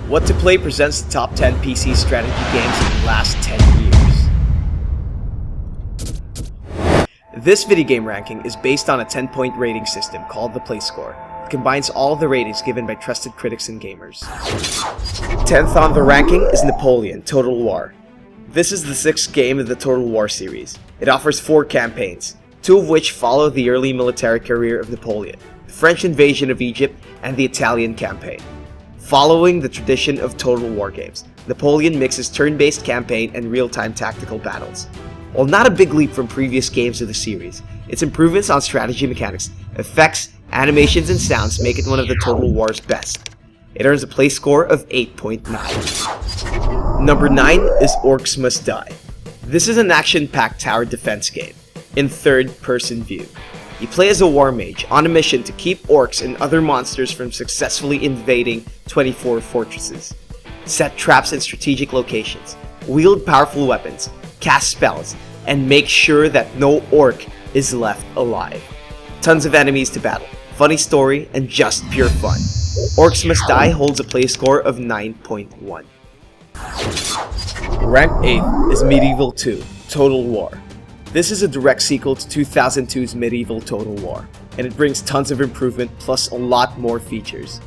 Whatoplay presents the top 10 PC strategy games in the last 10 years. This video game ranking is based on a 10-point rating system called the Play Score. It combines all of the ratings given by trusted critics and gamers. 10th on the ranking is Napoleon, Total War. This is the 6th game of the Total War series. It offers 4 campaigns, 2 of which follow the early military career of Napoleon, the French invasion of Egypt, and the Italian campaign. Following the tradition of Total War games, Napoleon mixes turn-based campaign and real-time tactical battles. While not a big leap from previous games of the series, its improvements on strategy mechanics, effects, animations, and sounds make it one of the Total War's best. It earns a play score of 8.9. Number 9 is Orcs Must Die. This is an action-packed tower defense game, in third-person view. You play as a war mage on a mission to keep orcs and other monsters from successfully invading 24 fortresses. Set traps in strategic locations, wield powerful weapons, cast spells, and make sure that no orc is left alive. Tons of enemies to battle, funny story, and just pure fun. Orcs Must Die holds a play score of 9.1. Ranked 8th is Medieval 2, Total War. This is a direct sequel to 2002's Medieval Total War, and it brings tons of improvement plus a lot more features.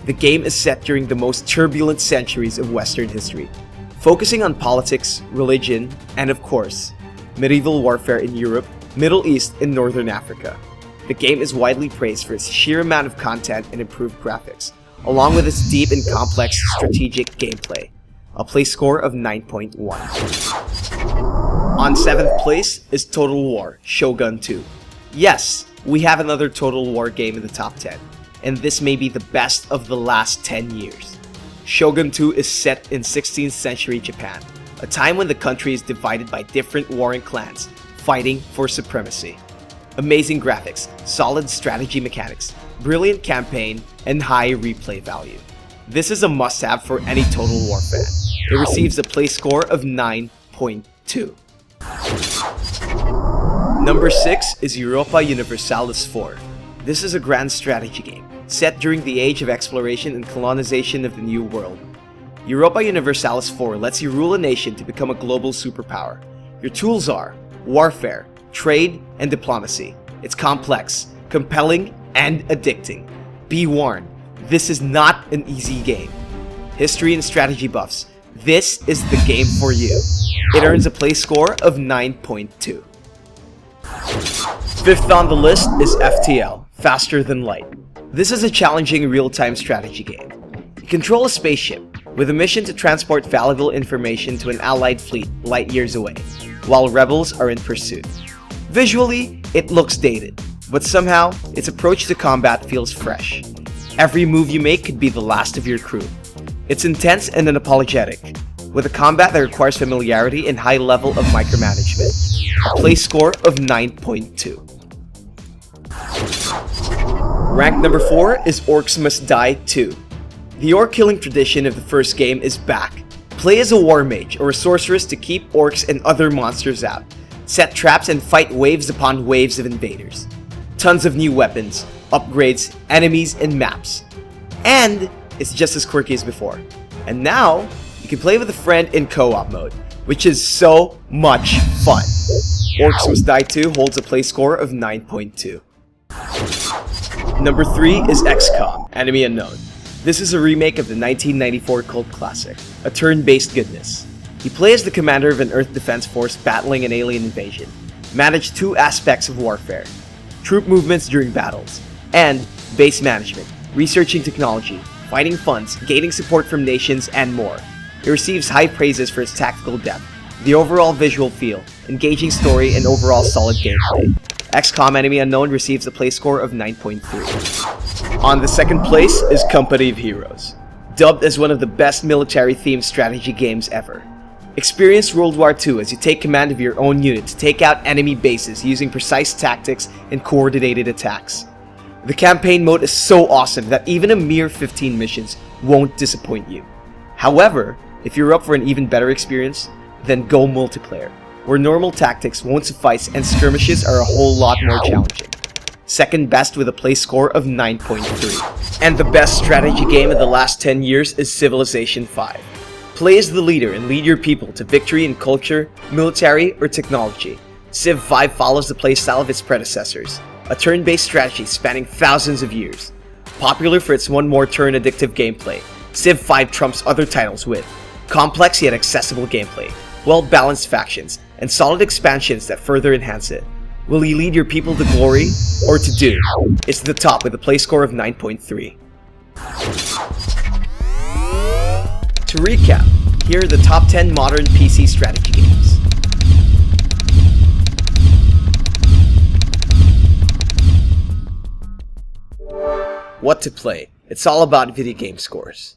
The game is set during the most turbulent centuries of Western history, focusing on politics, religion, and of course, medieval warfare in Europe, Middle East, and Northern Africa. The game is widely praised for its sheer amount of content and improved graphics, along with its deep and complex strategic gameplay. A play score of 9.1. On 7th place is Total War Shogun 2. Yes, we have another Total War game in the top 10, and this may be the best of the last 10 years. Shogun 2 is set in 16th century Japan, a time when the country is divided by different warring clans, fighting for supremacy. Amazing graphics, solid strategy mechanics, brilliant campaign, and high replay value. This is a must-have for any Total War fan. It receives a play score of 9.2. Number 6 is Europa Universalis IV. This is a grand strategy game, set during the age of exploration and colonization of the New World. Europa Universalis IV lets you rule a nation to become a global superpower. Your tools are warfare, trade, and diplomacy. It's complex, compelling, and addicting. Be warned, this is not an easy game. History and strategy buffs, this is the game for you. It earns a play score of 9.2. 5th on the list is FTL, Faster Than Light. This is a challenging real-time strategy game. You control a spaceship with a mission to transport valuable information to an allied fleet light years away, while rebels are in pursuit. Visually, it looks dated, but somehow, its approach to combat feels fresh. Every move you make could be the last of your crew. It's intense and unapologetic, with a combat that requires familiarity and high level of micromanagement. A play score of 9.2. Ranked number 4 is Orcs Must Die 2. The orc killing tradition of the first game is back. Play as a war mage or a sorceress to keep orcs and other monsters out. Set traps and fight waves upon waves of invaders. Tons of new weapons, upgrades, enemies, and maps. And it's just as quirky as before. And now, you can play with a friend in co-op mode, which is so much fun. Orcs Must Die 2 holds a play score of 9.2. Number 3 is XCOM, Enemy Unknown. This is a remake of the 1994 cult classic, a turn-based goodness. You play as the commander of an Earth defense force battling an alien invasion, manage 2 aspects of warfare, troop movements during battles, and base management, researching technology, finding funds, gaining support from nations, and more. It receives high praises for its tactical depth, the overall visual feel, engaging story, and overall solid gameplay. XCOM Enemy Unknown receives a play score of 9.3. On the 2nd place is Company of Heroes, dubbed as one of the best military-themed strategy games ever. Experience World War II as you take command of your own unit to take out enemy bases using precise tactics and coordinated attacks. The campaign mode is so awesome that even a mere 15 missions won't disappoint you. However, if you're up for an even better experience, then go multiplayer, where normal tactics won't suffice and skirmishes are a whole lot more challenging. Second best with a play score of 9.3. And the best strategy game of the last 10 years is Civilization V. Play as the leader and lead your people to victory in culture, military, or technology. Civ 5 follows the playstyle of its predecessors, a turn-based strategy spanning thousands of years. Popular for its one more turn addictive gameplay, Civ 5 trumps other titles with complex yet accessible gameplay, well-balanced factions, and solid expansions that further enhance it. Will you lead your people to glory or to doom? It's the top with a play score of 9.3. To recap, here are the top 10 modern PC strategy games. Whatoplay. It's all about video game scores.